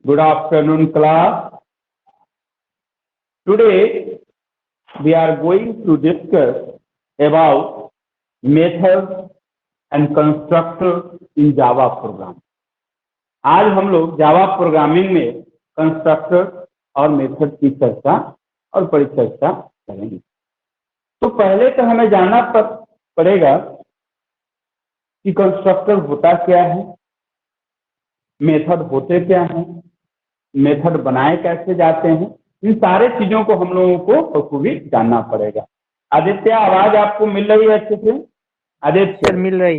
Good afternoon, class. Today we are going to discuss about methods and constructors in Java program. आज हम लोग Java programming में constructor और method की चर्चा और परिचर्चा करेंगे। तो पहले तो हमें जानना पड़ेगा कि कंस्ट्रक्टर होता क्या है, मेथड होते क्या हैं, मेथड बनाए कैसे जाते हैं। इन सारे चीजों को हम लोगों को बखूबी जानना पड़ेगा। आदित्य, आवाज आपको मिल रही है अच्छे से? आदित्य मिल रही।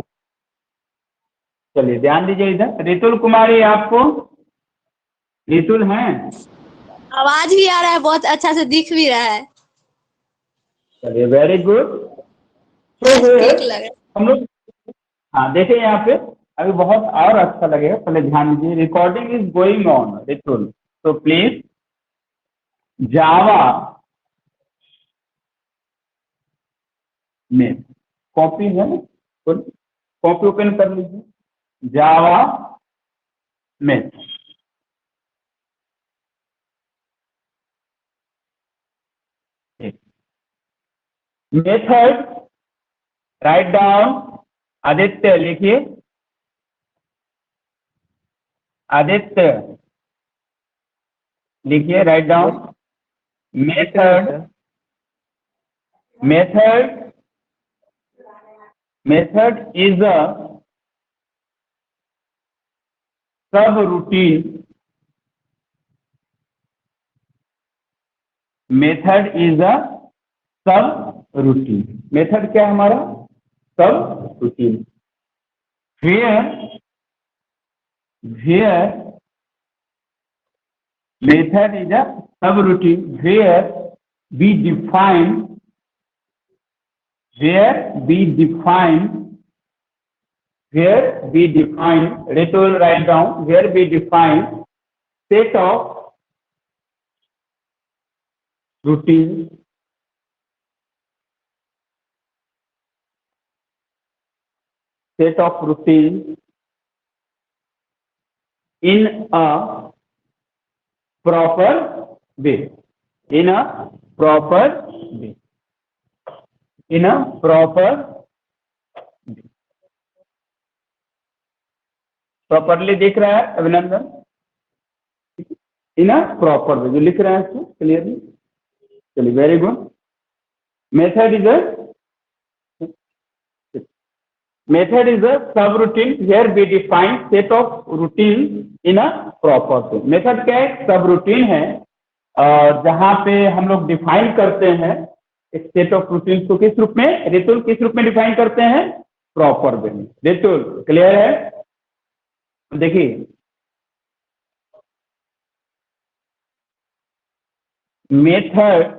चलिए ध्यान दीजिए इधर। रितुल कुमारी, आपको रितुल हैं? आवाज भी आ रहा है, बहुत अच्छा से दिख भी रहा है। चलिए वेरी गुड। ठीक लग रहा है। हम लोग हाँ देखिए यहाँ पे अभी बहुत और अच्छा लगेगा। पहले ध्यान दीजिए, recording is going on Ritul, तो प्लीज जावा में कॉपी है ना, कॉपी ओपन कर लीजिए। जावा में मेथड राइट डाउन। आदित्य लिखिए, आदित्य लिखिए, write down. Method method is a subroutine. Method is a subroutine. Method क्या है हमारा? Subroutine. Where method is a subroutine where we define Ritul, write down, where we define set of routines in a proper way. Properly दिख रहा है अभिनंदन? इन a proper वे जो लिख रहे हैं इसको क्लियरली। चलिए very good. Method is a sub routine where we define set of routine in a proper way. Method क्या है? सब रूटीन है और जहां पे हम लोग डिफाइन करते हैं एक सेट ऑफ रूटीन को। किस रूप में रितुल, किस रूप में डिफाइन करते हैं? प्रॉपर वे में। रितुल क्लियर है? देखिए method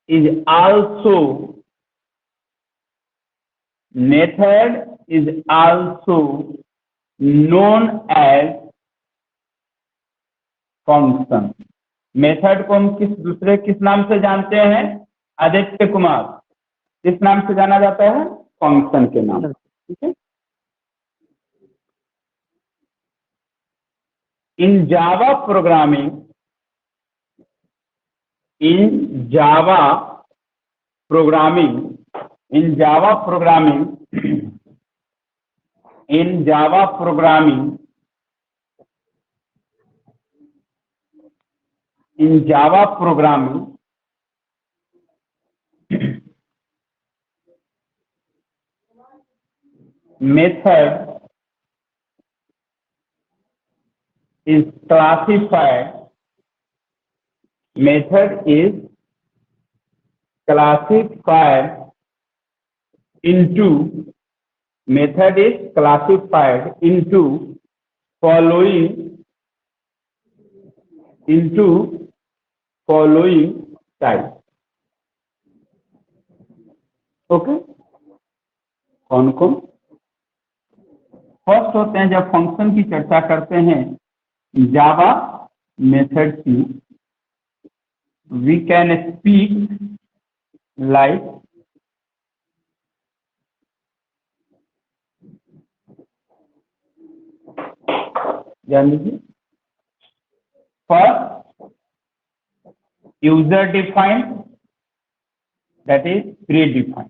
is also known as function. Method को हम किस नाम से जानते हैं? आदित्य कुमार, किस नाम से जाना जाता है? फंक्शन के नाम। ठीक है। In Java programming method is classified into following type. Okay, कौन फर्स्ट होते हैं जब फंक्शन की चर्चा करते हैं जावा मेथड की। वी कैन स्पीक लाइक ध्यान दीजिए। First user defined, that is pre defined.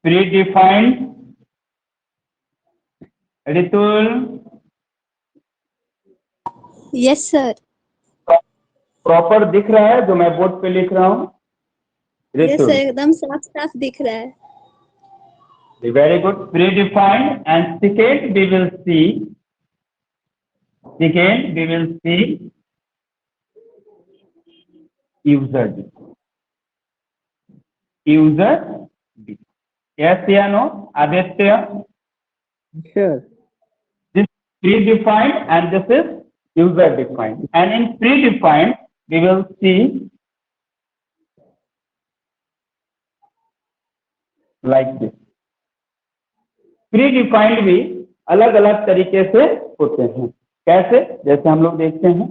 Pre defined, Ritul yes sir. Proper दिख रहा है जो मैं बोर्ड पे लिख रहा हूँ? यस सर, रितुल, एकदम साफ साफ दिख रहा है। very good. Predefined, and second we will see user defined. User defined. Yes or no, Aditya? Sure. This is predefined and this is user defined. And in predefined we will see like this. Predefined भी अलग अलग तरीके से होते हैं। कैसे? जैसे हम लोग देखते हैं,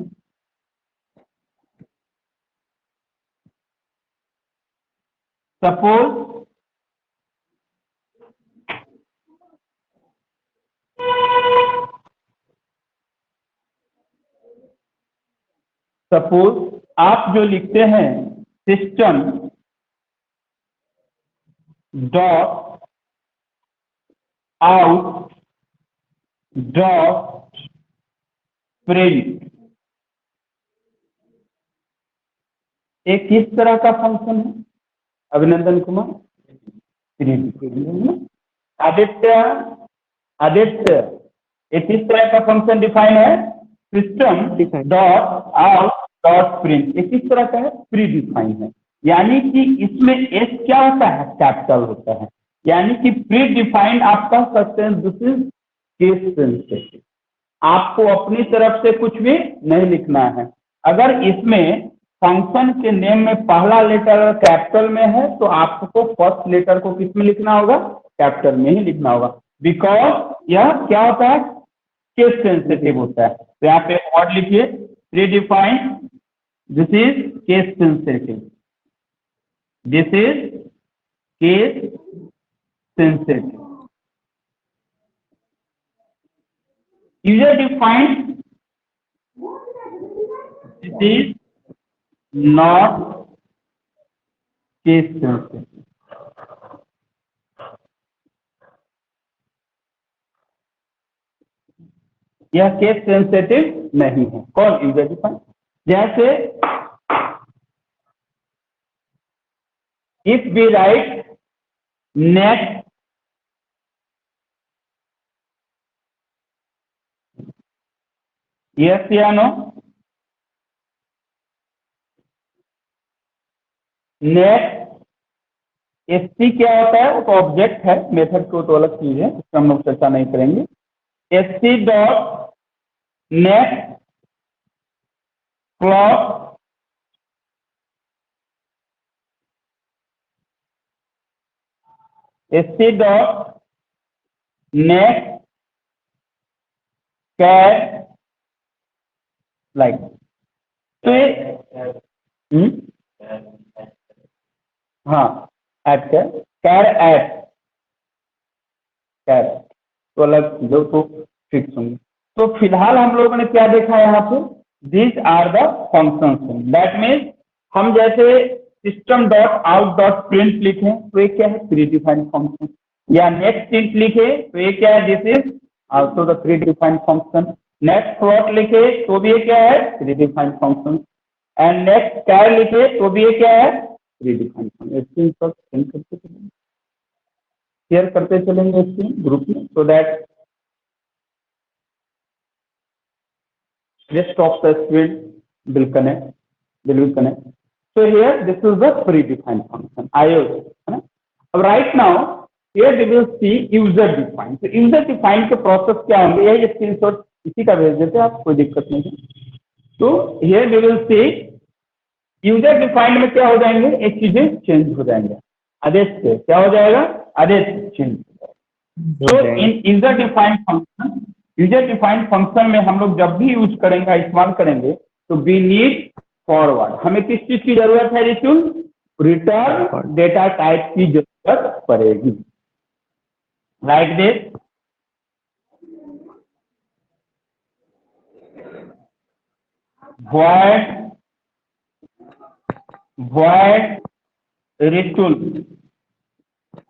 सपोज आप जो लिखते हैं system dot out dot print, एक किस तरह का फंक्शन है अभिनंदन कुमार? आदित्य, एक किस तरह का फंक्शन डिफाइन है? System dot out dot print, एक किस तरह का है? प्री डिफाइन है। यानी कि इसमें एस क्या होता है? कैपिटल होता है। यानी कि प्री डिफाइंड आप कह सकते हैं दिस इज केस सेंसिटिव। आपको अपनी तरफ से कुछ भी नहीं लिखना है। अगर इसमें फंक्शन के नेम में पहला लेटर कैपिटल में है तो आपको फर्स्ट लेटर को किस में लिखना होगा? कैपिटल में ही लिखना होगा, बिकॉज यह क्या होता है? केस सेंसिटिव होता है। तो यहाँ पे वर्ड लिखिए, predefined, this is case sensitive, this is case sensitive. User defined, this is not case sensitive. यह केस सेंसिटिव नहीं है। कौन? User defined. जैसे if we write net yes या नो, नेट एसटी क्या होता है? वो तो ऑब्जेक्ट है, मेथड को तो अलग चीज है, इसका हम लोग चर्चा नहीं करेंगे। ST dot net clock ST dot net cat like. तो हाँ, एट कैर एट कैर तो अलग चीजों को फिक्स होंगे। तो फिलहाल हम लोगों ने क्या देखा यहाँ पे? These are the functions. That means हम जैसे system dot out dot print लिखें तो ये क्या है? Predefined function. या नेक्स्ट प्रिंट लिखे तो ये क्या है? This is also the predefined function. Next plot लिखे तो भी ये क्या है? Predefined function. And next कैर लिखे तो भी ये क्या है? Predefined function. शेयर करते चलेंगे इसके ग्रुप में, so that rest of the field will be connect. So here this is the predefined function IO. अब right now here we will see user defined. तो user defined के process क्या होंगे? यही स्क्रीनशॉट इसी का भेज देते हैं आप, कोई दिक्कत नहीं है। तो here we will see user defined में क्या हो जाएंगे? एक चीजें चेंज हो जाएंगे। आदेश क्या हो जाएगा? आदेश चेंज। तो इन user defined function, user defined function में हम लोग जब भी यूज करेंगे, इस्तेमाल करेंगे, तो वी नीड फॉरवर्ड। हमें किस चीज की जरूरत है रितुल? रिटर्न डेटा टाइप की जरूरत पड़ेगी। Like this, void retul,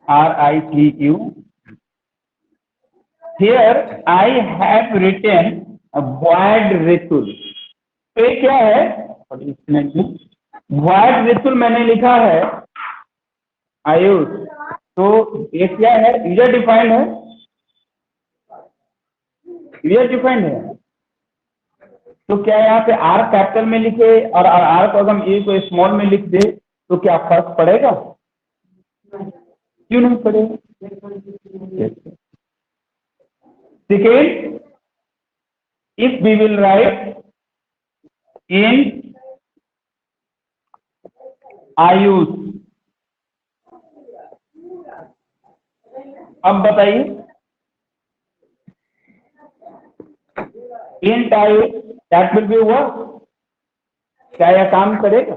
RITU. Here I have written a void retul. तो ये क्या है? void retul मैंने लिखा है आयुष, तो ये क्या है? यूजर डिफाइंड है, यूजर डिफाइंड है। तो क्या यहाँ पे आर कैपिटल में लिखे और आर को अगर हम ए को स्मॉल में लिख दे तो क्या फर्क पड़ेगा? क्यों नहीं पड़ेगा? Second, if we will write in Ayush, अब बताइए int Ayush that will be हुआ, क्या यह काम करेगा?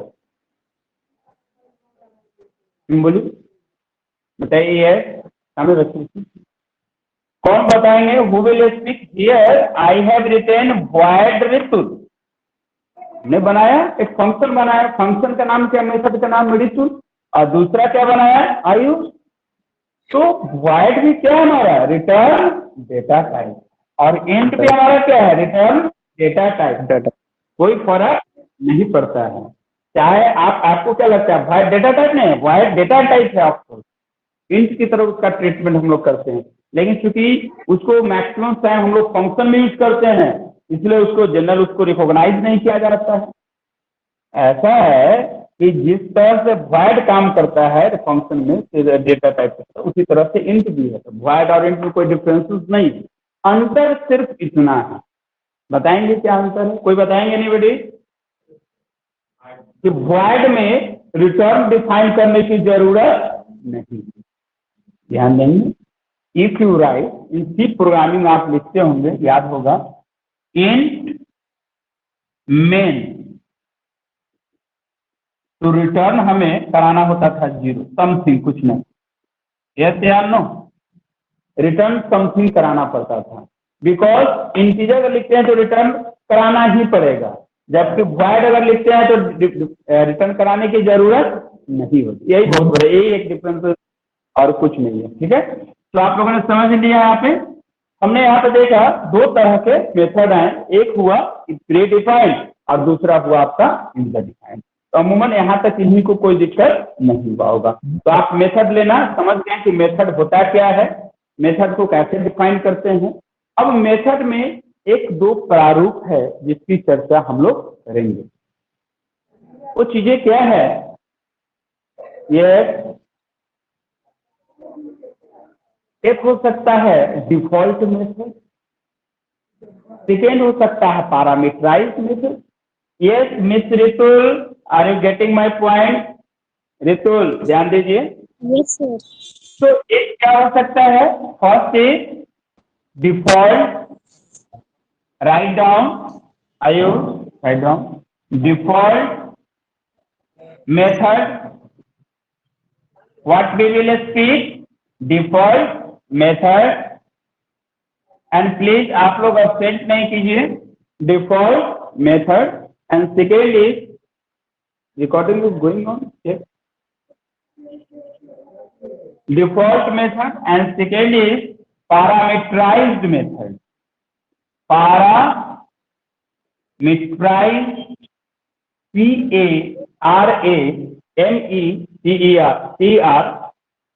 बोलिए, बताइए, हमें रखिए। कौन बताएंगे? Who will speak? Here I have written void Ritul, ने बनाया एक फंक्शन बनाया, फंक्शन का नाम क्या? मेथड का नाम रितुल, और दूसरा क्या बनाया? आयुष। तो void भी क्या हमारा? रिटर्न डेटा टाइप, और int भी हमारा क्या है? Return data type. कोई फर्क नहीं पड़ता है, चाहे आपको क्या लगता है? void डेटा टाइप नहीं है, void डेटा टाइप है। आपको int की तरफ उसका ट्रीटमेंट हम लोग करते हैं, लेकिन चूंकि उसको मैक्सिमम टाइम हम लोग फंक्शन में यूज करते हैं, इसलिए उसको जनरल उसको रिकॉग्नाइज नहीं किया जाता है। ऐसा है कि जिस तरह से void काम करता है फंक्शन में डेटा टाइप, उसी तरह से int भी है। तो void और int में कोई डिफरेंसेस नहीं है, अंतर सिर्फ इतना है। बताएंगे क्या अंतर है? कोई बताएंगे? नहीं बेटी, कि void में रिटर्न डिफाइन करने की जरूरत नहीं। ध्यान देंगे, if you write in C programming आप लिखते होंगे, याद होगा, int main, तो रिटर्न हमें कराना होता था 0 समथिंग, कुछ नहीं। यस या नो? रिटर्न समथिंग कराना पड़ता था, बिकॉज इंटीजर अगर लिखते हैं तो रिटर्न कराना ही पड़ेगा, जबकि void अगर लिखते हैं तो रिटर्न कराने की जरूरत नहीं होती। यही बहुत बड़ा, यही एक डिफरेंस और कुछ नहीं है। ठीक है, तो आप लोगों ने समझ लिया। यहाँ पे हमने यहाँ पे देखा दो तरह के मेथड हैं, एक हुआ प्री डिफाइंड और दूसरा हुआ आपका यूजर डिफाइंड। तो अमूमन यहाँ तक इन्हीं को कोई दिक्कत नहीं हुआ होगा। तो आप मेथड लेना समझ गए कि मेथड होता क्या है, मेथड को कैसे डिफाइन करते हैं। अब मेथड में एक दो प्रारूप है जिसकी चर्चा हम लोग करेंगे। वो चीजें क्या है? ये एक हो सकता है डिफॉल्ट मेथड, सेकेंड हो सकता है parameterized method. Yes miss Ritul, are you getting my point? Ritul ध्यान दीजिए। Yes sir. तो एक क्या हो सकता है? First is default, write down, आयु write down default method, what we will speak? Default method. And please आप लोग अब्सेंट नहीं कीजिए, default method. And second is, recording is going on, default method and second is parameterized method. Parameterized,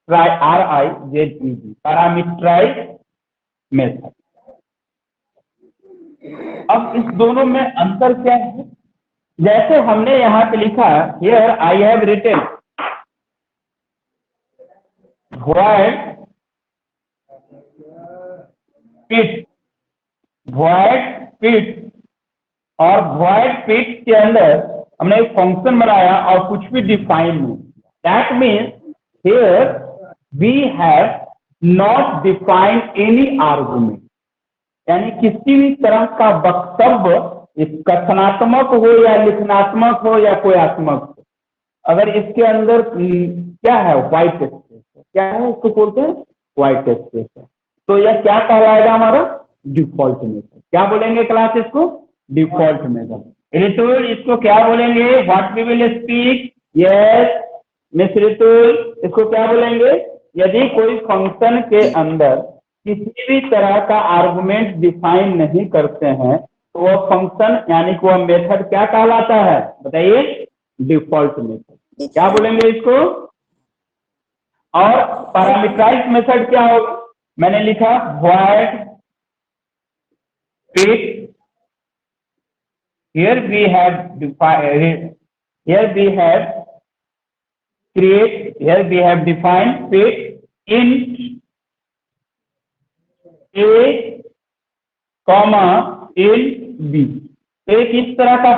PARAMETRIZED, parameterized method. अब इस दोनों में अंतर क्या है? जैसे हमने यहाँ पे लिखा, here I have written void fit, और void fit के अंदर हमने एक फंक्शन बनाया और कुछ भी डिफाइन नहीं। That means here we have not defined any argument, यानी किसी भी तरह का वक्तव्य, कथनात्मक हो या लिखनात्मक हो या कोयात्मक हो, अगर इसके अंदर क्या है? व्हाइट स्पेस है। क्या है? इसको बोलते हैं व्हाइट स्पेस है। तो यह क्या कहलाएगा? हमारा डिफॉल्ट मेथड। क्या बोलेंगे क्लास इसको? Default method. ऋतुल इसको क्या बोलेंगे? What we will speak? Yes miss Ritul, इसको क्या बोलेंगे? यदि कोई फंक्शन के अंदर किसी भी तरह का आर्गुमेंट डिफाइन नहीं करते हैं तो वह फंक्शन यानी कि वह मेथड क्या कहलाता है? बताइए। Default method. क्या बोलेंगे इसको? और पैरामीटराइज्ड मेथड क्या होगा? मैंने लिखा void fit. Here we have defined, here we have create, here we have defined fit int a comma int b। एक इस तरह का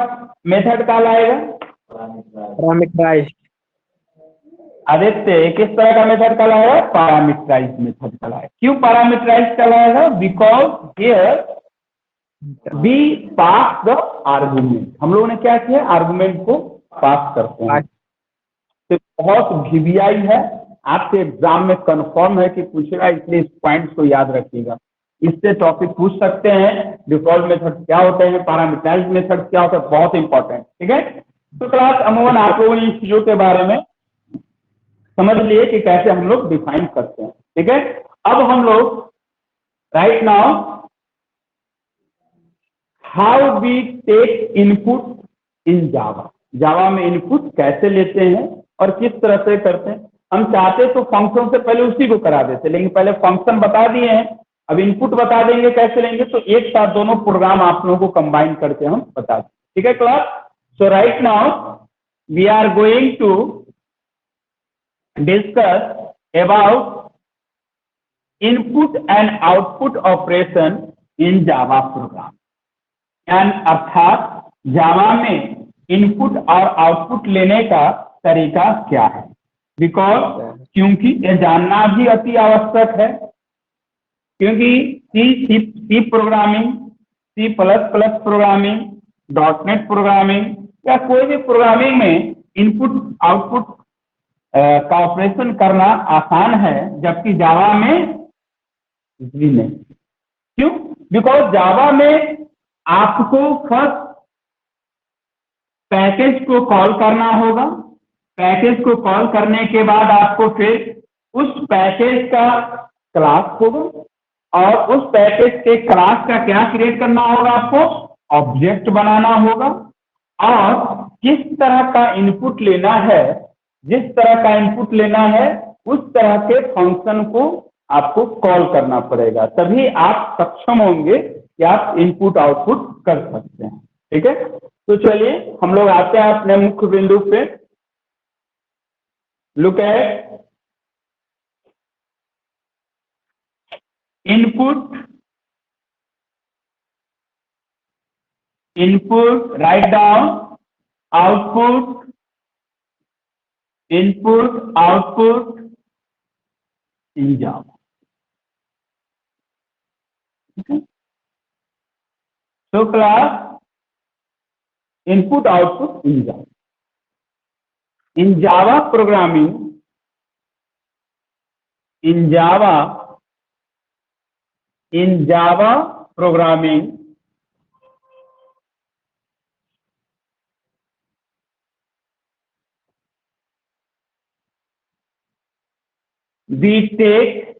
मेथड कहलाएगा पैरामीटराइज्ड। आदित्य। किस तरह का मेथड कहलाएगा? पैरामीटराइज्ड मेथड कहलाएगा। क्यों पैरामीटराइज्ड कहलाएगा? Because here we pass the argument. हम लोगों ने क्या किया? आर्गुमेंट को पास करते हैं। तो बहुत वीवीआई है, आपके एग्जाम में कंफर्म है कि पूछेगा, इसलिए इस पॉइंट को याद रखिएगा। इससे टॉपिक पूछ सकते हैं। डिफॉल्ट मेथड क्या होते हैं, पैरामीटराइज्ड मेथड क्या होता है, बहुत इंपॉर्टेंट। ठीक है, तो क्लास अमूमन आप लोगों ने इन चीजों के बारे में समझ लिए कि कैसे हम लोग डिफाइन करते हैं। ठीक है, अब हम लोग right now how we take input in Java. Java में इनपुट कैसे लेते हैं और किस तरह से करते हैं। हम चाहते तो फंक्शन से पहले उसी को करा देते, लेकिन पहले फंक्शन बता दिए हैं, अब इनपुट बता देंगे कैसे लेंगे। तो एक साथ दोनों प्रोग्राम आप लोगों को कंबाइन करके हम बता दें। ठीक है class, so right now we are going to discuss about input and output operation in Java program। and अर्थात जावा में इनपुट और आउटपुट लेने का तरीका क्या है। बिकॉज क्योंकि ये जानना भी अति आवश्यक है, क्योंकि C programming, C++ programming, .NET programming या कोई भी प्रोग्रामिंग में इनपुट आउटपुट का ऑपरेशन करना आसान है, जबकि जावा में भी नहीं। क्यों? बिकॉज जावा में आपको फर्स्ट पैकेज को कॉल करना होगा। पैकेज को कॉल करने के बाद आपको फिर उस पैकेज का क्लास होगा, और उस पैकेज के क्लास का क्या क्रिएट करना होगा? आपको ऑब्जेक्ट बनाना होगा। और किस तरह का इनपुट लेना है, जिस तरह का इनपुट लेना है उस तरह के फंक्शन को आपको कॉल करना पड़ेगा, तभी आप सक्षम होंगे कि आप इनपुट आउटपुट कर सकते हैं। ठीक है, तो चलिए हम लोग आते हैं अपने मुख्य बिंदु पे। Look at input, input write down, output, input output in Java. तो class input output in Java, in Java programming, in Java programming we take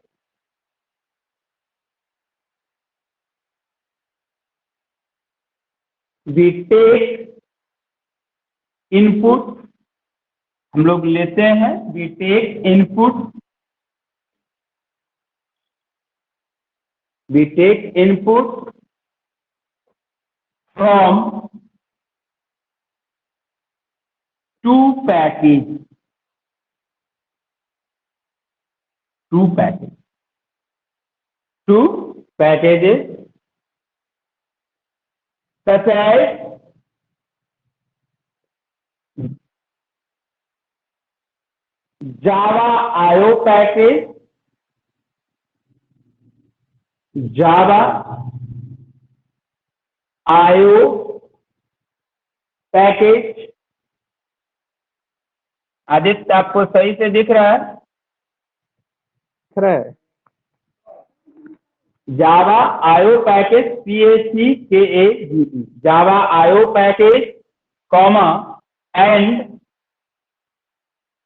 input, हम लोग लेते हैं, we take input from two packages such as Java IO package, Java IO package. Aditya आपको सही से दिख रहा है? Java IO package, PACKAGE, Java IO package comma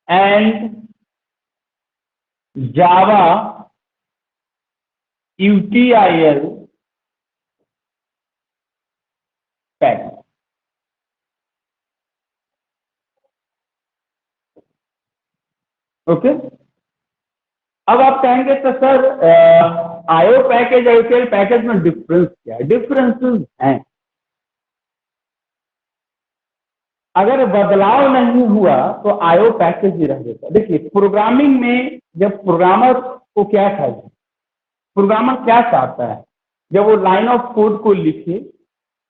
and Java util package. Okay, अब आप कहेंगे तो सर आईओ पैकेज और यूटीएल पैकेज में डिफरेंस क्या है? डिफरेंसेस हैं। अगर बदलाव नहीं हुआ तो आईओ पैकेज ही रह जाता। देखिए, प्रोग्रामिंग में जब प्रोग्रामर को क्या चाहिए, प्रोग्रामर क्या चाहता है, जब वो लाइन ऑफ कोड को लिखे,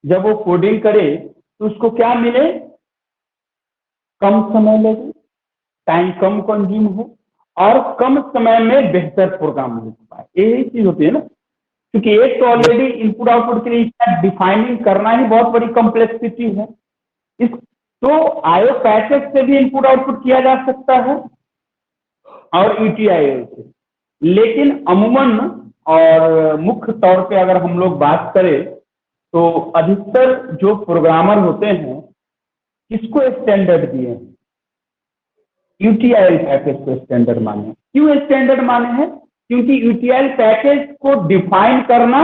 जब वो कोडिंग करे तो उसको क्या मिले? कम समय लगे, टाइम कम कंज्यूम हो और कम समय में बेहतर प्रोग्राम लिख पाए। यही चीज होती है ना, क्योंकि एक तो ऑलरेडी इनपुट आउटपुट के लिए डिफाइनिंग करना ही बहुत बड़ी कॉम्प्लेक्सिटी है। इस तो आईओ पैकेज से भी इनपुट आउटपुट किया जा सकता है और यूटीआईएल से, लेकिन अमूमन और मुख्य तौर पे अगर हम लोग बात करें तो अधिकतर जो प्रोग्रामर होते हैं किसको स्टैंडर्ड दिए हैं? यूटीआईएल पैकेज को स्टैंडर्ड माने हैं। क्यों स्टैंडर्ड माने हैं? क्योंकि यूटीआईएल पैकेज को डिफाइन करना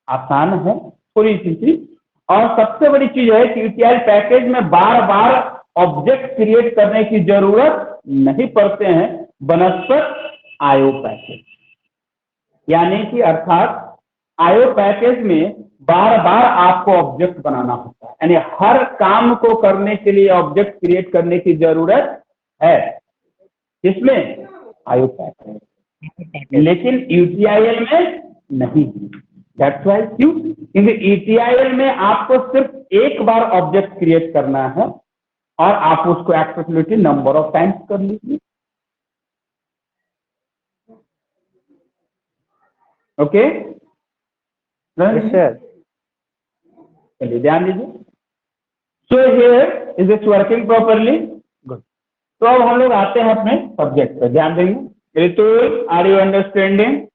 आसान है, थोड़ी सी चीज, और सबसे बड़ी चीज है कि यूटीआईएल पैकेज में बार बार ऑब्जेक्ट क्रिएट करने की जरूरत नहीं पड़ते हैं बनस्पत आईओ पैकेज। यानी कि अर्थात आईओ पैकेज में बार बार आपको ऑब्जेक्ट बनाना होता है, यानी हर काम को करने के लिए ऑब्जेक्ट क्रिएट करने की जरूरत है, इसमें आईओ पैकेज, लेकिन यूटीआईएल में नहीं। दैट्स व्हाई, क्यों? क्योंकि यूटीआईएल में आपको सिर्फ एक बार ऑब्जेक्ट क्रिएट करना है और आप उसको एक्सेसिबिलिटी नंबर ऑफ टाइम्स कर लीजिए। Okay sir. चलिए ध्यान दीजिए। So here is it working properly? Good. तो अब हम लोग आते हैं अपने सब्जेक्ट पर, ध्यान देंगे। Ritul, are you understanding?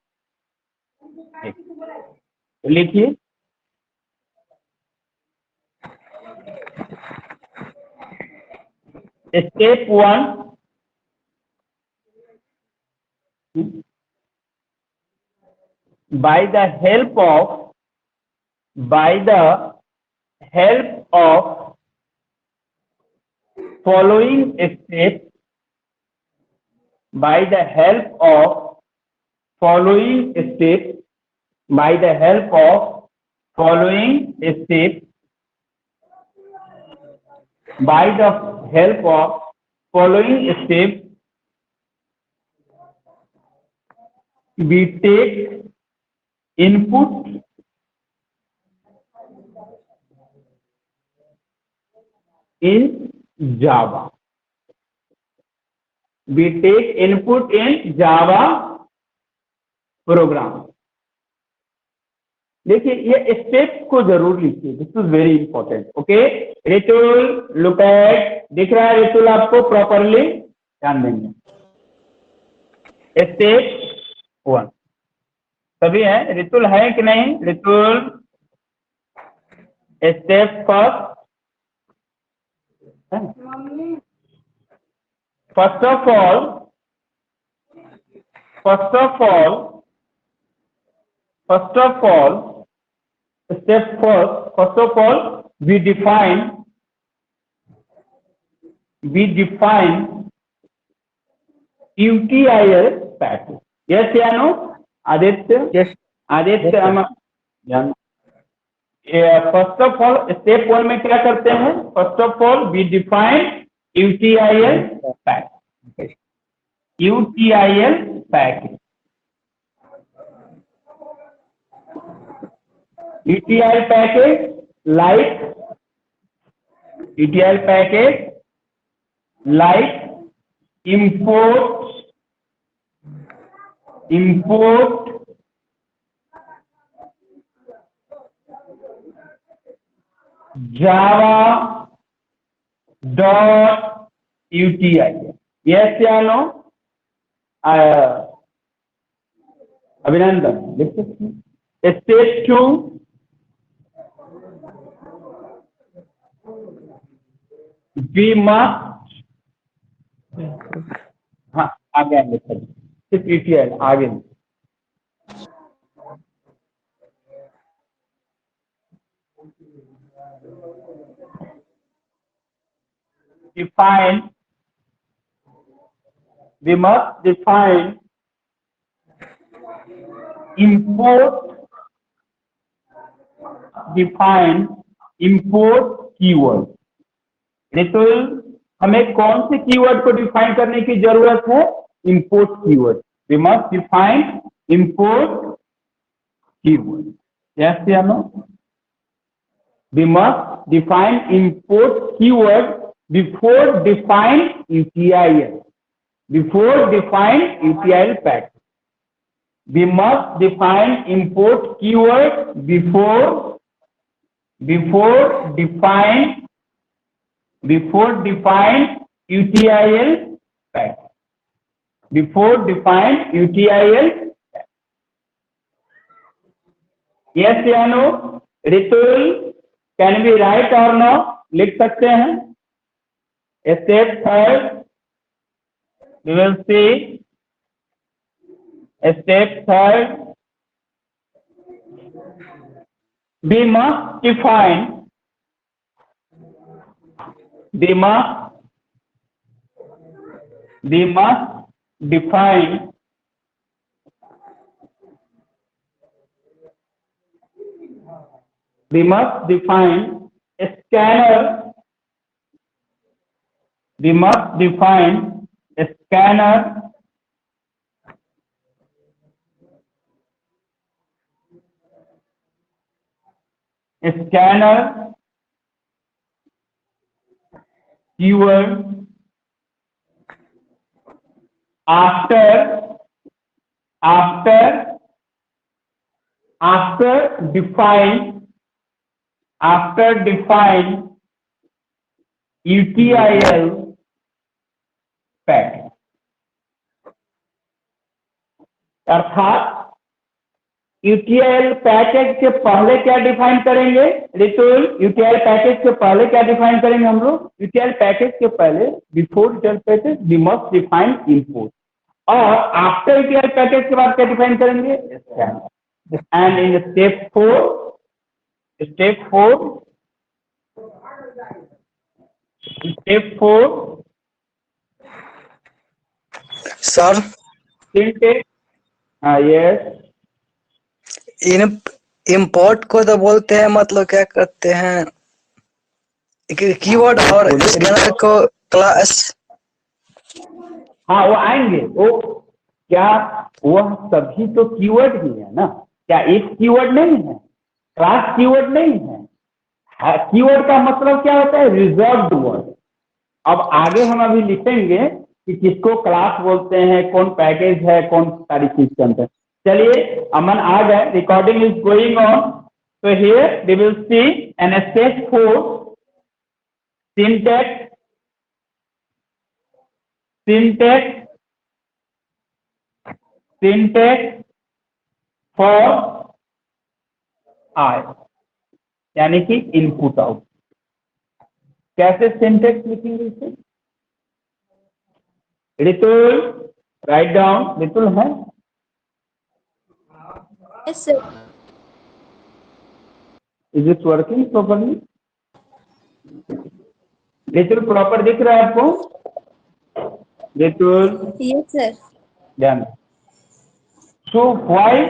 लिखिए। Step 1, by the help of following steps, by the help of following steps, by the help of following steps, by the help of following steps, we take input in Java. We take input in Java program. देखिए, ये step को जरूर लिखिए, this is very important. Okay Ritul, look at, दिख रहा है रितुल आपको properly? ध्यान देंगे। स्टेप 1 सभी है, रितुल है कि नहीं? Ritul, step first, first of all, we define util package. Yes या no? आदित्य? Yes. आदित्य, हम फर्स्ट ऑफ ऑल स्टेप 1 में क्या करते हैं? First of all we define util package. util package. util package like import java.util. yes या no? अभिनंदन लिख सकते हैं। स्टेप 2, वी मस्ट, हाँ आगे आगे सर, सिर्फ यूटीआई आगे नहीं। define, we must define import, define import keyword. तो हमें कौन से कीवर्ड को डिफाइन करने की जरूरत है? Import keyword. We must define import keyword. Yes या no? We must define import keyword before define UTIL, before define UTIL package. We must define import keyword before define UTIL package. Before define UTIL package. Yes या no? Ritul, can we write or no? लिख सकते हैं। Step third, we will see. Step third, we must define scanner. We must define scanner keyword after define UTIL package. अर्थात यूटीआईएल package के पहले क्या define करेंगे? Ritul, यूटीआईएल package के पहले क्या डिफाइन करेंगे हम लोग? यूटीआईएल पैकेज के पहले before UTIL package we must define import, और आफ्टर यूटीआईएल पैकेज के बाद क्या डिफाइन करेंगे? And in step four sir syntax. हाँ यस, इन इम्पोर्ट को तो बोलते हैं, मतलब क्या करते हैं कीवर्ड, और स्कैनर को क्लास। हाँ वो आएंगे, वो क्या वह सभी तो कीवर्ड ही है ना? क्या एक कीवर्ड नहीं है? क्लास कीवर्ड नहीं है? कीवर्ड का मतलब क्या होता है? Reserved word. अब आगे हम अभी लिखेंगे कि किसको क्लास बोलते हैं, कौन पैकेज है, कौन सारी चीज के अंदर। चलिए अमन आ गए, recording is going on. So here we will see an step 4 syntax for I, यानी कि इनपुट आउट। कैसे सिंटेक्स लिखेंगे इसे? Ritul write down. रितुल है? Yes, sir. Is it working properly? Ritul proper दिख रहा है आपको? Ritul Yes, sir. ध्यान। सो व्हाई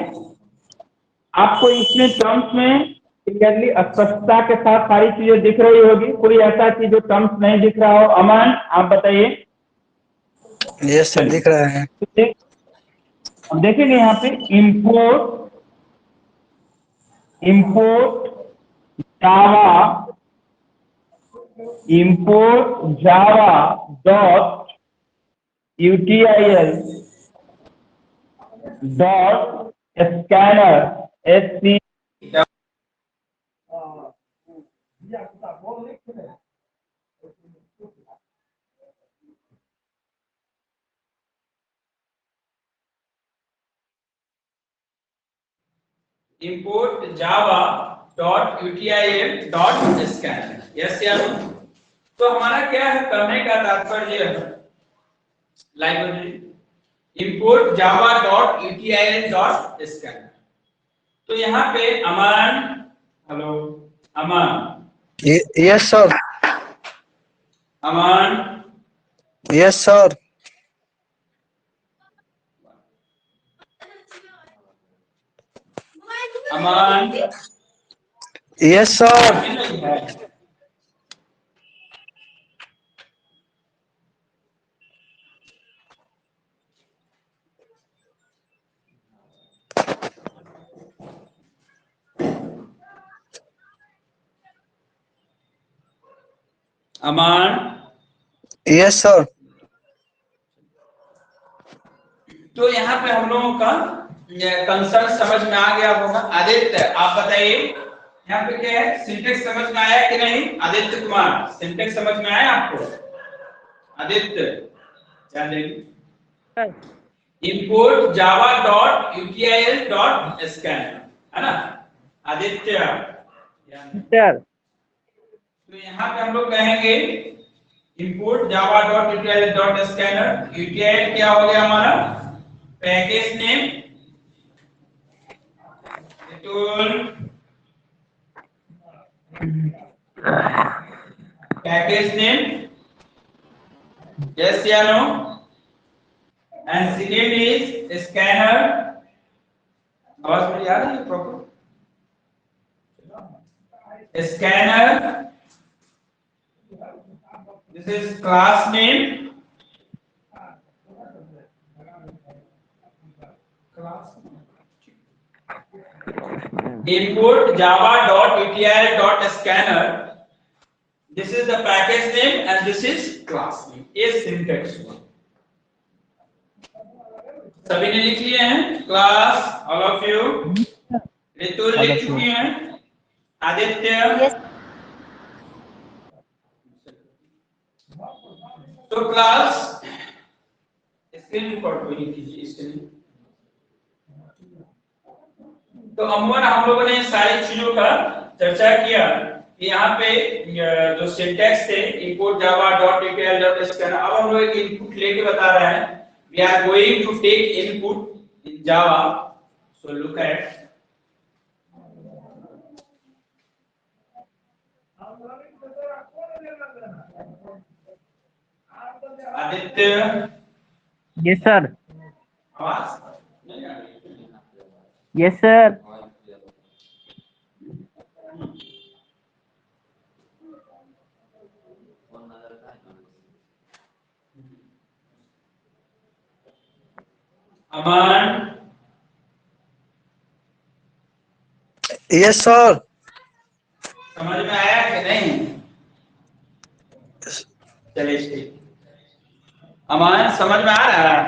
आपको इसमें टर्म्स में क्लियरली स्पष्टता के साथ सारी चीजें दिख रही होगी? कोई ऐसा चीज जो टर्म्स नहीं दिख रहा हो? अमन आप बताइए। यस सर, दिख रहा है। हम देखेंगे यहाँ पे import java dot util dot scanner sc import java.util.scanner. Yes या no? तो हमारा क्या है, करने का तात्पर्य है लाइब्रेरी import java.util.scanner। तो यहाँ पे अमन, हेलो अमन, yes sir, Aman, yes sir, Aman, yes sir, मिल रही है? अमन, यस सर। तो यहाँ पे हम लोगों का कंसर्न समझ में आ गया होगा। आदित्य आप बताइए यहाँ पे क्या है, सिंटेक्स समझ में आया कि नहीं? आदित्य कुमार, सिंटेक्स समझ में आया आपको? आदित्य ध्यान देंगे, import java.util.scan, है ना आदित्य? सर तो यहाँ पे हम लोग कहेंगे import java.util.scanner। util क्या हो गया हमारा? Package name, tool, package name, yes या no? And second is scanner। आवाज मेरी आ रही है proper? Scanner, this is class name, import java.util.scanner, this is the package name and this is class name। ये सिंटैक्स हुआ, सभी ने लिख लिए हैं? क्लास ऑल ऑफ यू, ऋतु लिख चुकी हैं, आदित्य, तो क्लास स्क्रीन रिकॉर्ड कोई नहीं कीजिए स्क्रीन। तो अमूमन हम लोगों ने सारी चीजों का चर्चा किया कि यहाँ पे जो सिंटैक्स थे import java.util.scanner। अब हम लोग एक इनपुट लेके बता रहे हैं, we are going to take input in java, so look at Aditya. Yes sir, आवाज नहीं आ रही? Yes sir. Aman, yes sir. समझ में आया कि नहीं? चलिए ठीक, अमन समझ में आ रहा है?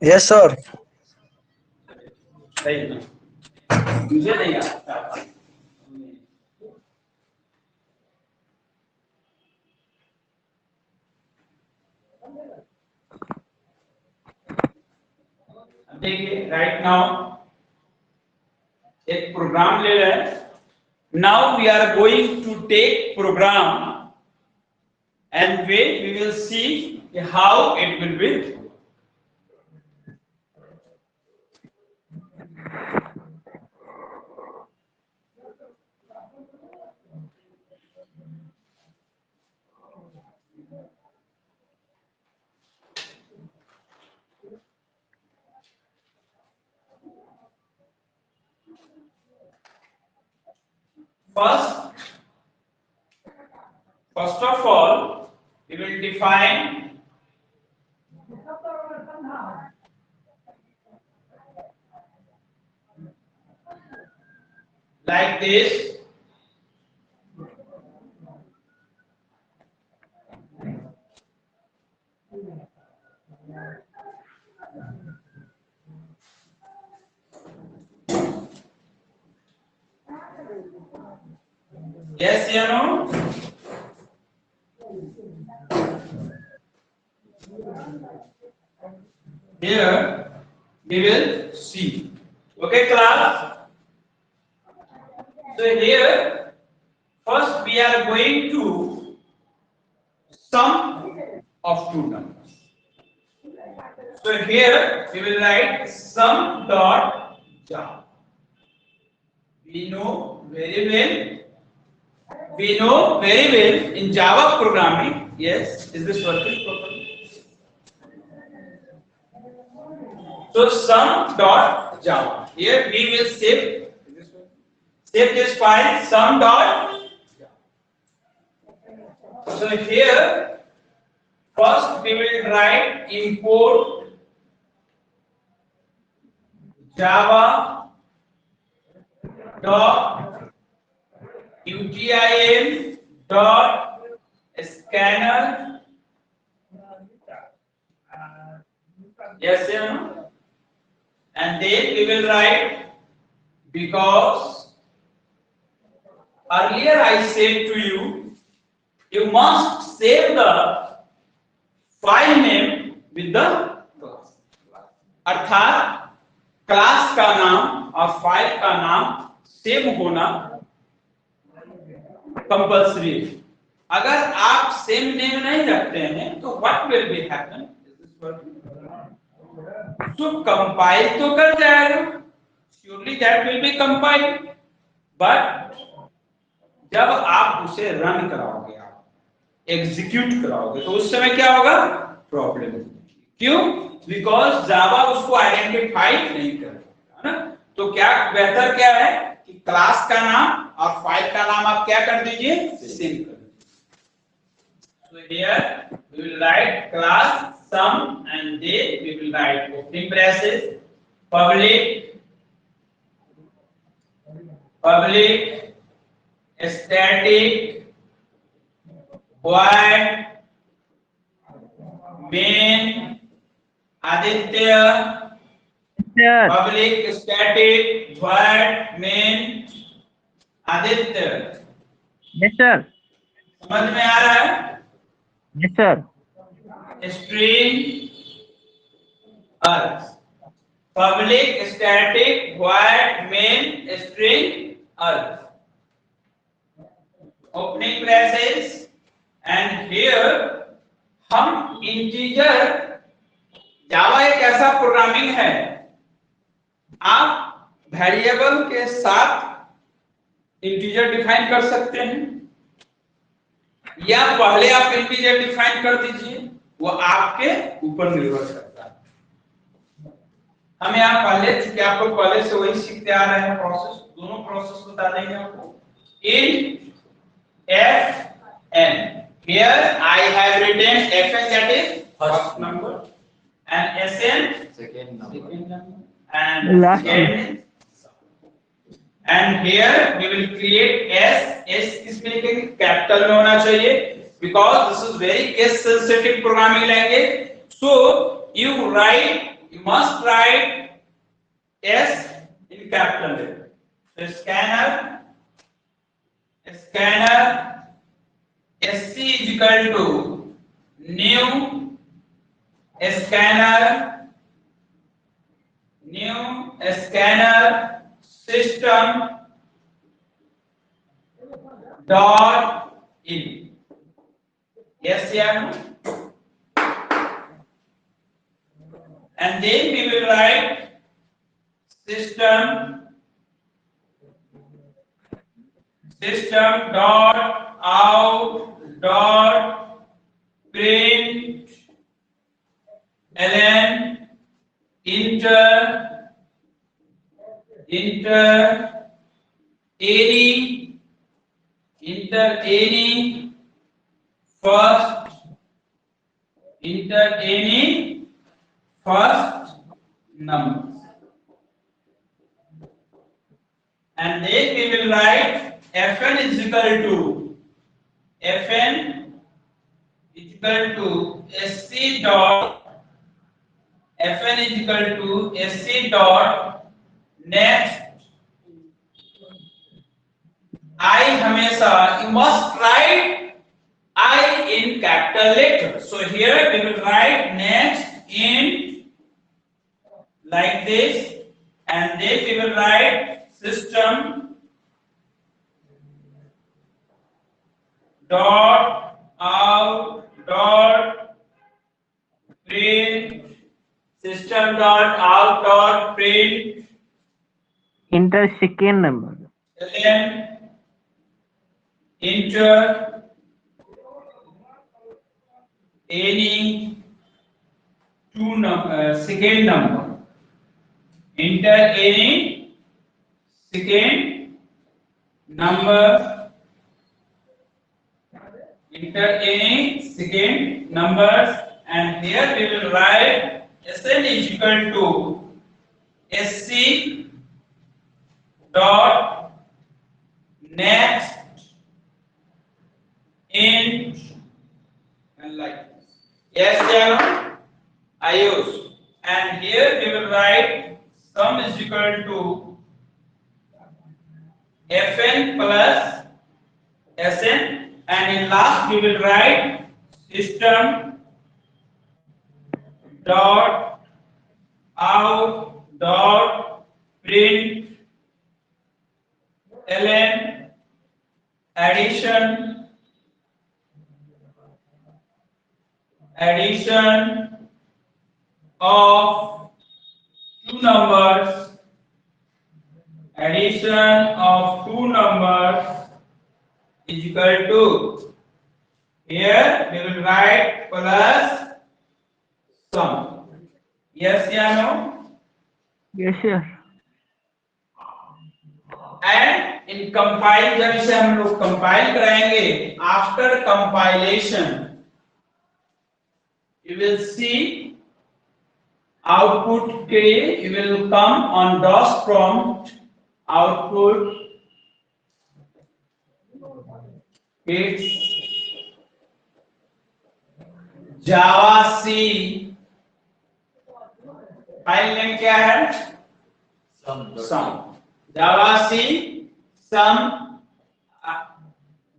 Yes sir. सही है, मुझे नहीं आता। देखिए राइट नाउ एक प्रोग्राम ले रहे हैं। Now we are going to take program and we will see how it will be। First of all, we will define like this, yes or no? Here we will see, okay class? So here first we are going to sum of two numbers. So here we will write sum dot Java. We know very well in Java programming. Yes, is this working properly? So sum dot Java. Here we will save this file sum dot Java. So here first we will write import Java dot util dot scanner. Yes or no? And then we will write, because earlier I said to you, you must save the file name with the class. अर्थात class का नाम और file का नाम same होना compulsory है। अगर आप सेम नेम नहीं रखते हैं तो व्हाट विल बी हैपन? तो कंपाइल तो कर जाएगा, surely that will B compile, but जब आप उसे रन कराओगे, आप एग्जीक्यूट कराओगे, तो उस समय क्या होगा? प्रॉब्लम। क्यों? बिकॉज जावा उसको आइडेंटिफाई नहीं करेगा, है ना? तो क्या बेहतर क्या है कि क्लास का नाम और फाइल का नाम आप क्या कर दीजिए? सेम कर दीजिए। So here we will write class sum and then we will write opening braces public static void main Aditya Sir. public static void main Aditya। Yes, sir. समझ में आ रहा है? Yes, sir. String earth public static void main string earth opening braces, and here हम integer, जावा एक ऐसा programming है, आप variable के साथ इंटीजर डिफाइन कर सकते हैं या पहले आप इंटीजर डिफाइन कर दीजिए, वो आपके ऊपर निर्भर करता है। हम यहाँ पहले, चूंकि आपको पहले से वही सीखते आ रहे हैं प्रोसेस, दोनों प्रोसेस बता देंगे आपको। इन fn, here I have written fn, that is first number, and sn second number, and Last n, and here we will create s किस में लिखेंगे? कैपिटल में होना चाहिए, because this is very case sensitive programming language, so you must write s in capital letter. So scanner sc is equal to new scanner system dot in. Yes, yeah. And then we will write system dot out dot print ln enter any first number, and then we will write fn is equal to sc dot next I हमेशा, you must write I in capital letter. So here we will write next in like this, and then we will write system dot out dot print system dot out dot print enter second number. ln enter any second number. Enter any second number. Enter any second numbers, and here we will write Sn is equal to Sc dot next int and like this. Yes, Jano, I use. And here we will write sum is equal to Fn plus Sn, and in last we will write system dot out dot print ln addition of two numbers, is equal to, here we will write plus sum. Yes या no? Yes, sir. And in compile, जब इसे हम लोग compile कराएंगे, after compilation you will see output के you will come on DOS prompt output it's Java C, file name क्या है? sum. Java C sum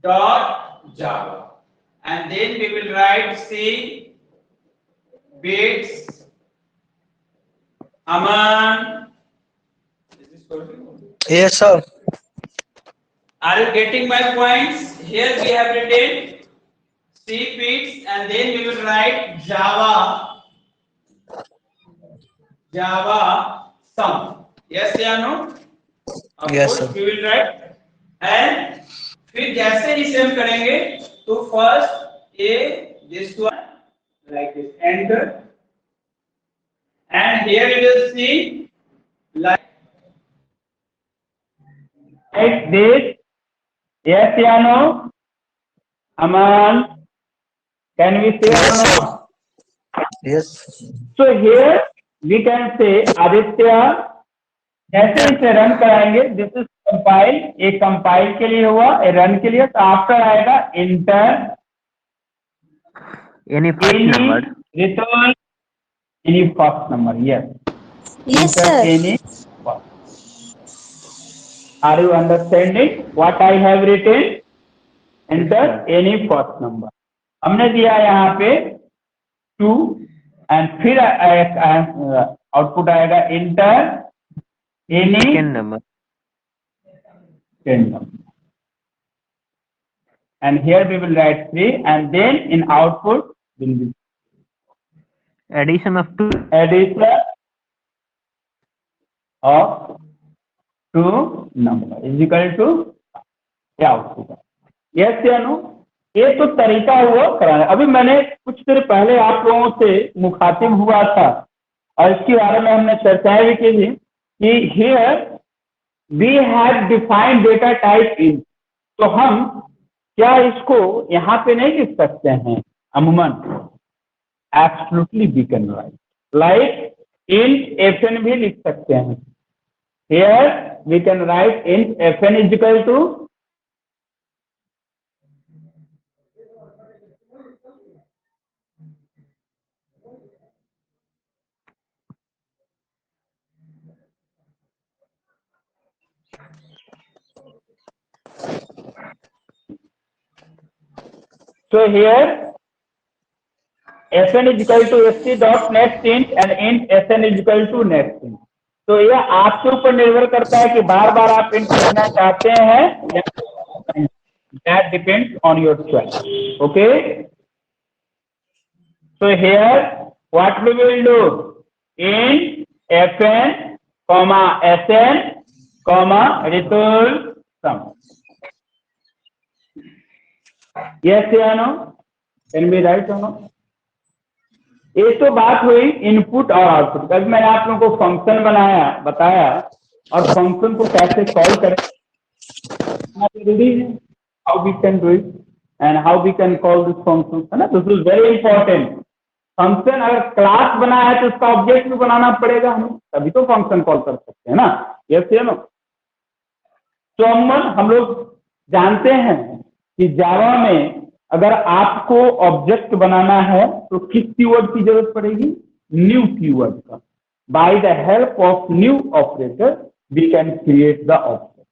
dot Java, and then we will write C bits Aman. Is this working? Yes, sir. Are you getting my points? Here we have written C bits, and then we will write Java sum. Yes या no? Of Yes, course, sir. we will write. And फिर जैसे ही same करेंगे तो first A this one like this, enter, and here you will see like this. Yes या no? Aman, can we say or no? Yes. So here we can say Aditya, जैसे इसे run कराएंगे, this is compile, एक compile के लिए हुआ, एक run के लिए, तो आफ्टर आएगा inter Any first number. Return any first number. Yes, Yes, enter sir. any first. Are you understanding what I have written? Enter any first number. हमने दिया यहाँ पे 2, एंड फिर आउटपुट आएगा inter any Second number. and here we will write 3, and then in output will be Addition of two. addition of two number is equal to क्या output. Yes या no? ये तो तरीका हुआ कराना. अभी मैंने कुछ देर पहले आप लोगों से मुखातिब हुआ था और इसके बारे में हमने चर्चाएं भी की थी कि here we have defined data type int. तो हम क्या इसको यहाँ पे नहीं लिख सकते हैं? अमूमन absolutely we can write like int fn भी लिख सकते हैं. Here we can write int fn is equal to so here fn is equal to sc dot next int and int sn is equal to next int. तो यह आपके ऊपर निर्भर करता है कि बार बार आप इंट करना चाहते हैं. That depends on your choice. Okay, So here what we will do? In Fn, Sn, Ritul sum. Yes या no? Can we write or no? ये तो बात हुई इनपुट और आउटपुट। कल मैंने आप लोगों को फंक्शन बताया और फंक्शन को कैसे कॉल करें जरूरी है, how we can do it and how we can call this function, है ना। This is very important. Function अगर क्लास बना है तो उसका ऑब्जेक्ट भी बनाना पड़ेगा हमें, तभी तो फंक्शन कॉल कर सकते हैं ना। यस या नो? तो हम लोग जानते हैं कि जावा में अगर आपको ऑब्जेक्ट बनाना है तो किस कीवर्ड की जरूरत पड़ेगी? न्यू कीवर्ड का। By the help of new operator we can create the object.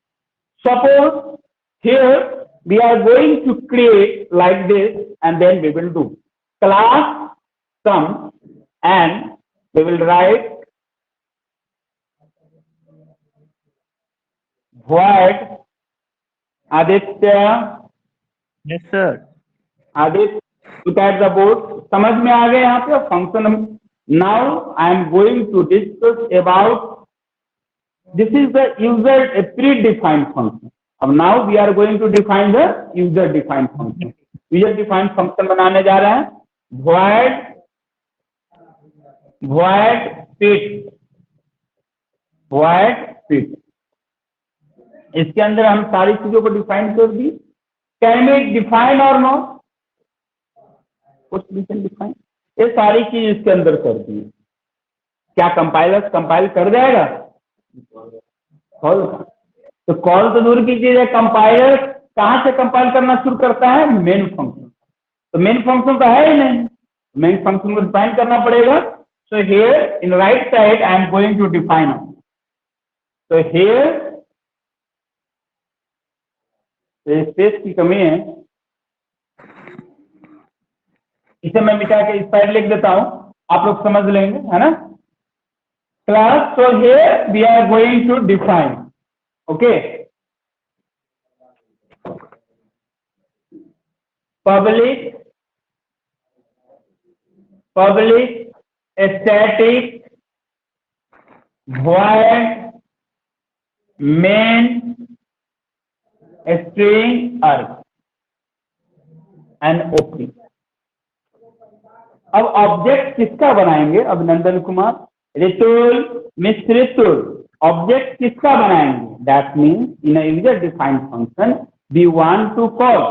Suppose here we are going to create like this and then we will do class sum and we will write void Aditya. Yes, sir. Aditya, look at the board. समझ में आ गए यहाँ पे function. Now I am going to discuss about this is the user a predefined function. अब now we are going to define the user defined function. User defined function बनाने जा रहे हैं। void fit इसके अंदर हम सारी चीजों को डिफाइन कर दी। कैन वी डिफाइन और नॉट? कुछ भी कैन डिफाइन, ये सारी चीज इसके अंदर कर दी। क्या कंपाइलर कंपाइल कर जाएगा? कॉल तो कॉल तो दूर की चीज है, कंपाइलर कहां से कंपाइल करना शुरू करता है? Main function. तो मेन फंक्शन तो है ही नहीं, मेन फंक्शन को डिफाइन करना पड़ेगा। So here in right side I am going to define. So here space की कमी है, इसे मैं मिटा के इस साइड लिख देता हूं, आप लोग समझ लेंगे, है ना। Class, so here we are going to define, okay, public static void main string arg and opening। अब ऑब्जेक्ट किसका बनाएंगे? अभिनंदन कुमार, रितुल, मिस रितुल, ऑब्जेक्ट किसका बनाएंगे? That means in a user defined function we want to call,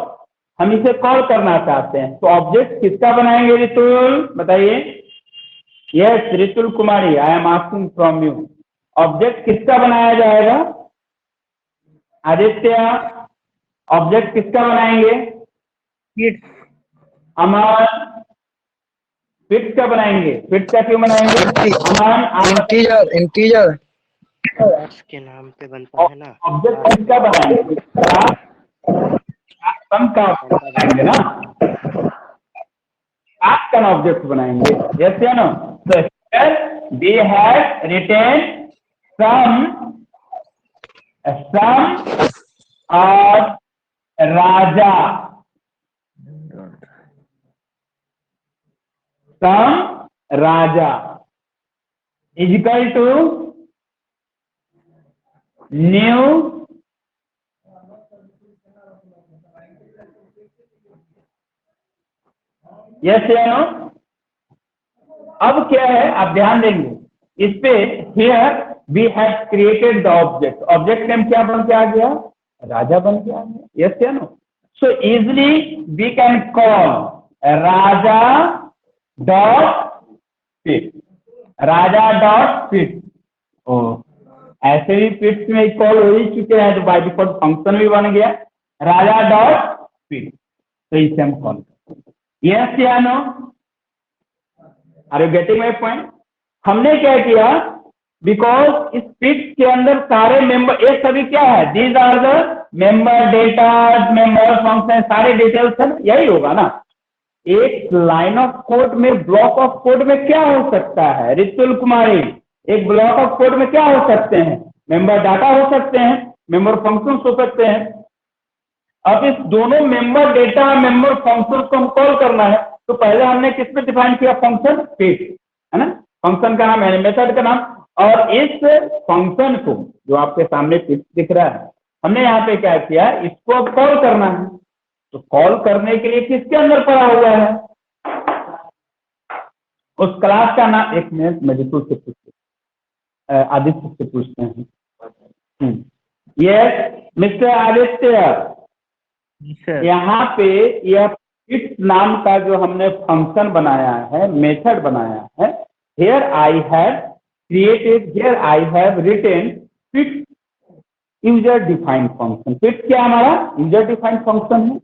हम इसे call करना चाहते हैं, तो ऑब्जेक्ट किसका बनाएंगे? रितुल बताइए। Yes Ritul Kumari, I am asking from you, object किसका बनाया जाएगा? आदित्य, ऑब्जेक्ट किसका बनाएंगे? अमन, फिट का बनाएंगे। फिट का क्यों बनाएंगे? अमन, इंटीजर के नाम पे बनता है ना। ऑब्जेक्ट किसका बनाएंगे? सम का बनाएंगे ना, आप का ऑब्जेक्ट बनाएंगे। यस या no? So here we have written sum और Raja, sum Raja is equal to new yes या नो? अब क्या है, आप ध्यान देंगे इस पे। Here we have created the object, object name क्या बन के आ गया? राजा बन के आ गया। यस या no? So easily we can call राजा डॉट फिट, राजा डॉट फिट। ओ ऐसे भी फिट में कॉल हो ही चुके हैं, तो बाय डिफॉल्ट फंक्शन भी बन गया राजा डॉट फिट, तो इसे हम कॉल। यस या no? Are you getting my point? हमने क्या किया, बिकॉज इस फिट के अंदर सारे मेंबर, ये सभी क्या है? These are the member data, member function, सारे डिटेल्स है, यही होगा ना। एक लाइन ऑफ कोड में, ब्लॉक ऑफ कोड में क्या हो सकता है? रितुल कुमारी, एक ब्लॉक ऑफ कोड में क्या हो सकते हैं? मेंबर डाटा हो सकते हैं, मेंबर फंक्शन हो सकते हैं। अब इस दोनों मेंबर डेटा मेंबर फंक्शन को हम कॉल करना है, तो पहले हमने किस पे डिफाइन किया? फंक्शन फिट, है ना? फंक्शन का नाम है, मेथड का नाम। और इस फंक्शन को जो आपके सामने फिट दिख रहा है, हमने यहाँ पे क्या किया? इसको अब कॉल करना है। तो कॉल करने के लिए किसके अंदर पड़ा हुआ है? उस क्लास का नाम, एक मिनट मजिदुर से पूछते, आदित्य से पूछते हैं। Yes mister Aditya, Yes, sir. यहाँ पे यह फिट नाम का जो हमने फंक्शन बनाया है, मेथड बनाया है, here I have created, here I have written fit user defined function. Fit क्या हमारा? यूजर डिफाइंड फंक्शन है।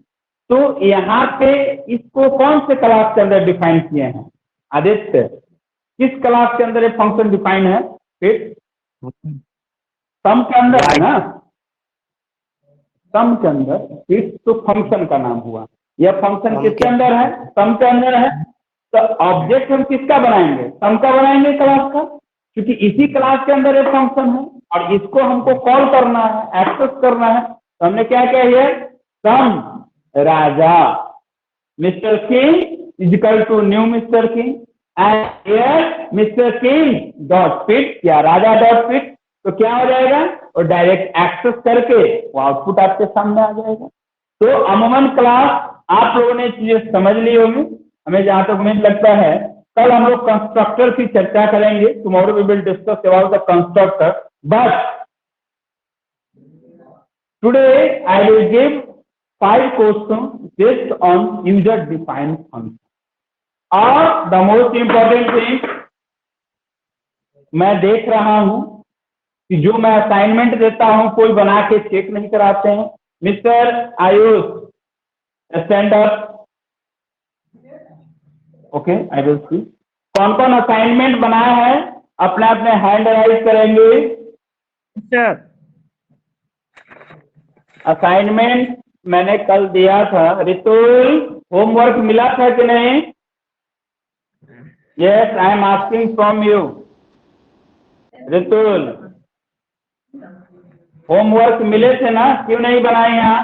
तो यहाँ पे इसको कौन से क्लास के अंदर डिफाइन किए हैं? आदित्य, किस क्लास के अंदर ये फंक्शन डिफाइन है? फिट सम के अंदर है ना? सम के अंदर फिट तो फंक्शन का नाम हुआ। यह फंक्शन किसके अंदर है? सम के अंदर है। तो ऑब्जेक्ट हम किसका बनाएंगे? सम का बनाएंगे, क्लास का, क्योंकि इसी क्लास के अंदर ये फंक्शन है और इसको हमको कॉल करना है, एक्सेस करना है। तो हमने क्या किया? है सम राजा mister king is equal to new mister king and here mister king dot fit या राजा डॉट फिट। तो क्या हो जाएगा? और डायरेक्ट एक्सेस करके वो आउटपुट आपके सामने आ जाएगा। तो अमूमन क्लास आप लोगों ने चीजें समझ ली होंगी। हमें जहां तक उम्मीद लगता है कल हम लोग कंस्ट्रक्टर की चर्चा करेंगे। Tomorrow we will discuss about the constructor, but today I will give 5 question based on user defined function. और द मोस्ट इंपॉर्टेंट थिंग, मैं देख रहा हूं कि जो मैं असाइनमेंट देता हूं कोई बना के चेक नहीं कराते हैं। Mister Ayush, stand up. Okay, I will see कौन कौन असाइनमेंट बनाया है, अपने अपने हैंड राइज करेंगे। Sir. असाइनमेंट मैंने कल दिया था। रितुल, होमवर्क मिला था कि नहीं? Yes, I am asking from you. Ritul, homework मिले थे ना? क्यों नहीं बनाए यहाँ?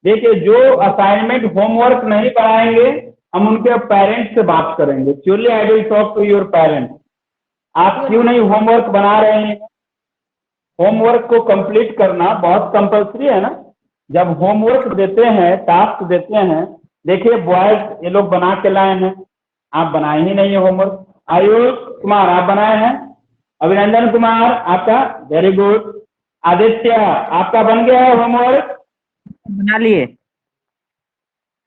देखिए, जो असाइनमेंट होमवर्क नहीं बनाएंगे हम उनके पेरेंट्स से बात करेंगे। Surely I will talk to your parents. आप क्यों नहीं होमवर्क बना रहे हैं? होमवर्क को कंप्लीट करना बहुत कंपल्सरी है ना। जब होमवर्क देते हैं, टास्क देते हैं, देखिए बॉयज ये लोग बना के लाए हैं, आप बनाए ही नहीं है होमवर्क। आयुष कुमार, आप बनाए हैं? अभिनंदन कुमार, आपका? Very good. आदित्य, आपका बन गया है होमवर्क? बना लिए।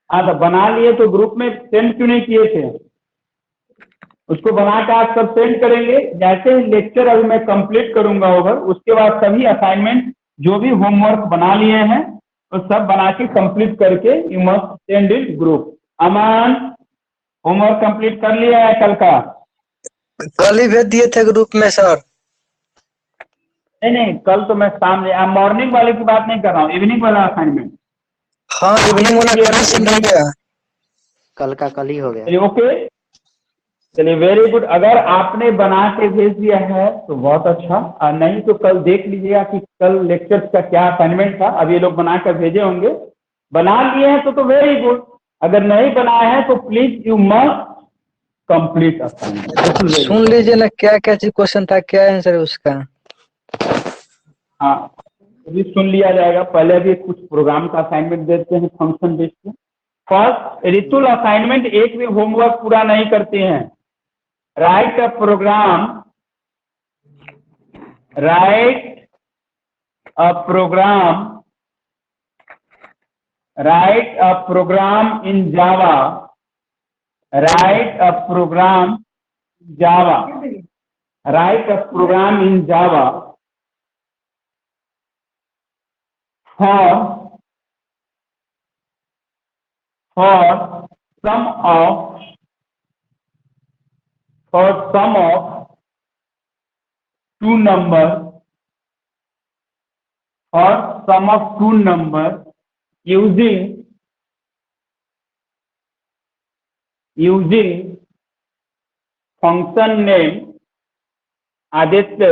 हाँ, तो बना लिए तो ग्रुप में सेंड क्यों नहीं किए थे? उसको बना के आप सब सेंड करेंगे। जैसे ही लेक्चर अभी मैं कंप्लीट करूंगा ओवर, उसके बाद सभी असाइनमेंट जो भी होमवर्क बना लिए हैं तो सब बना के कंप्लीट करके you must send in group. Aman, homework complete कर लिया है कल का? कल ही भेज दिए थे ग्रुप में सर। नहीं नहीं, कल तो मैं सामने मॉर्निंग वाले की बात नहीं कर रहा हूँ, इवनिंग वाला असाइनमेंट। हाँ, इवनिंग वाला फिनिश हो गया। कल का कल ही हो गया। चलिए ओके, चलिए वेरी गुड। अगर आपने बना के भेज दिया है तो बहुत अच्छा, और नहीं तो कल देख लीजिएगा कि कल लेक्चर का क्या असाइनमेंट था। अब ये लोग बना कर भेजे होंगे। बना लिए हैं तो वेरी गुड, अगर नहीं बनाए हैं तो please you must complete assignment. सुन लीजिए ना, क्या क्या चीज क्वेश्चन था, क्या आंसर है उसका। हाँ, अभी सुन लिया जाएगा। पहले अभी कुछ प्रोग्राम का असाइनमेंट देते हैं function based. First, Ritul assignment एक भी होमवर्क पूरा नहीं करते हैं। Write a program, write a program, write a program in Java, write a program Java, write a program in Java for sum of two numbers, for sum of two numbers using function name Aditya,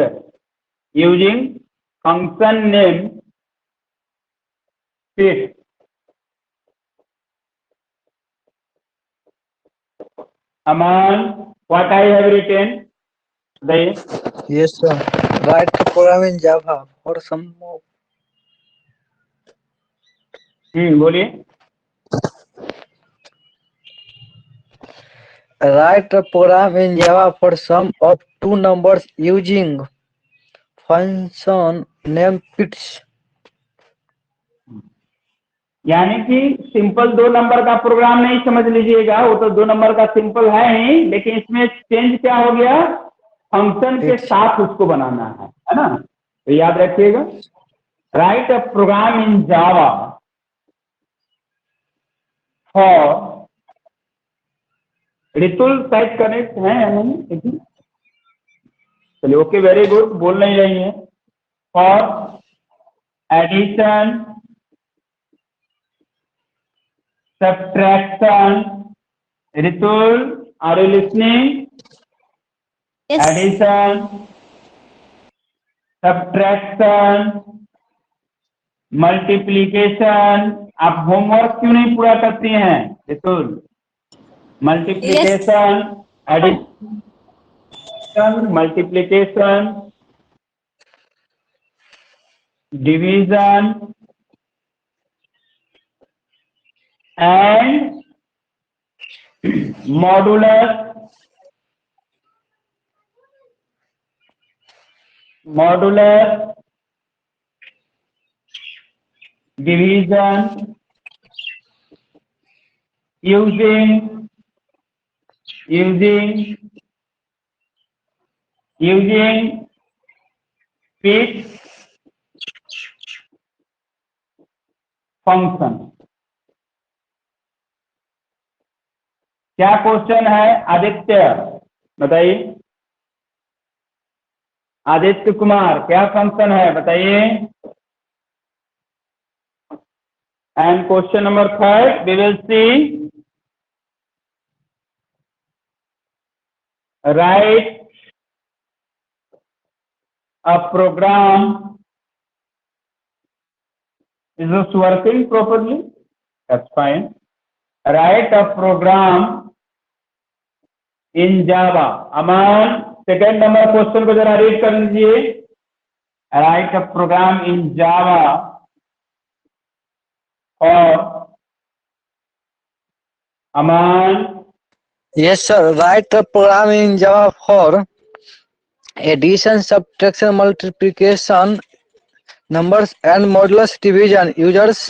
using function name feet. Aman, what I have written? The Yes, sir. Write the program in Java for some more. बोलिए. Write a program in Java for sum of two numbers using function named fits. यानी कि simple 2 number का programme नहीं समझ लीजिएगा, वो तो 2 number का सिंपल है ही, लेकिन इसमें चेंज क्या हो गया, फंक्शन के साथ उसको बनाना है ना. तो याद रखिएगा, write a program in Java for, Ritul type connect है या नहीं, देखिए. चलिए, ओके, वेरी गुड, बोल नहीं रही है. For addition, subtraction, Ritul, are you listening? Yes. Addition, subtraction, multiplication. आप होमवर्क क्यों नहीं पूरा करती हैं Ritul? Multiplication, addition, multiplication, division and modular, division, using fit function. क्या क्वेश्चन है आदित्य, बताइए. आदित्य कुमार, क्या फंक्शन है बताइए. And question number 3 we will see, write a program. Is this working properly? That's fine. Write a program in Java. Aman, second number question को जरा read कर लीजिए. राइट अ प्रोग्राम इन जावा और अमान. Yes, sir. Write a program in Java for addition, subtraction, multiplication, numbers and modulus division. Users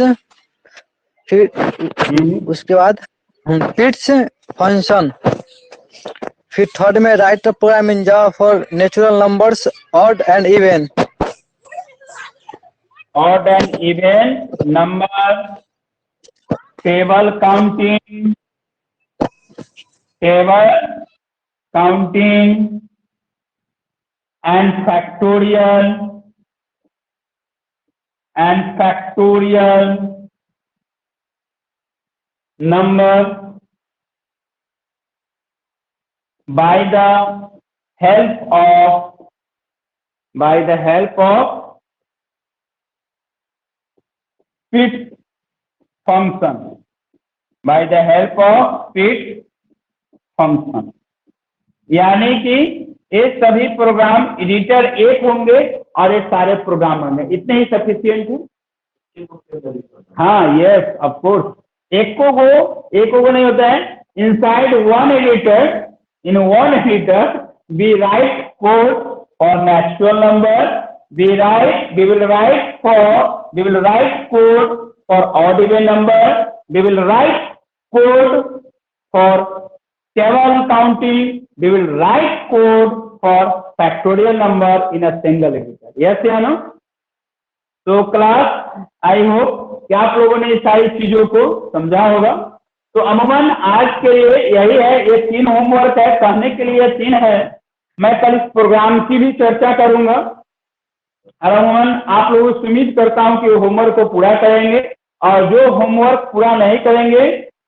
फिर उसके बाद fits function. फिर third में write a program in Java for natural numbers, odd and even. Odd and even number, table counting, and factorial, number by the help of fit function. By the help of fit function. यानी कि ये सभी programme editor एक होंगे और ये सारे programme होंगे, इतने ही सफिशियंट है. हाँ, यस, ऑफ कोर्स. एक को नहीं होता है. Inside one editor, in one editor we write code for natural number, we will write code for odd even number, we will write code for table counting, we will write code for factorial number in a single editor. Yes या no? तो class, I hope कि आप लोगों ने सारी चीजों को समझा होगा. तो अमूमन आज के लिए यही है, ये 3 होमवर्क है, कहने के लिए 3 है. मैं कल इस प्रोग्राम की भी चर्चा करूंगा और अमूमन आप लोगों से उम्मीद करता हूं कि होमवर्क को पूरा करेंगे, और जो होमवर्क पूरा नहीं करेंगे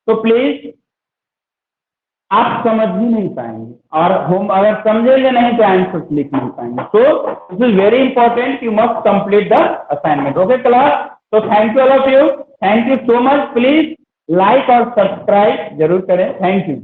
तो प्लीज आप समझ ही नहीं पाएंगे, और अगर समझेंगे नहीं तो आंसर लिख नहीं पाएंगे. So this is very important, you must complete the assignment. Okay class. तो thank you all of you, thank you so much. Please like और सब्सक्राइब जरूर करें। Thank you.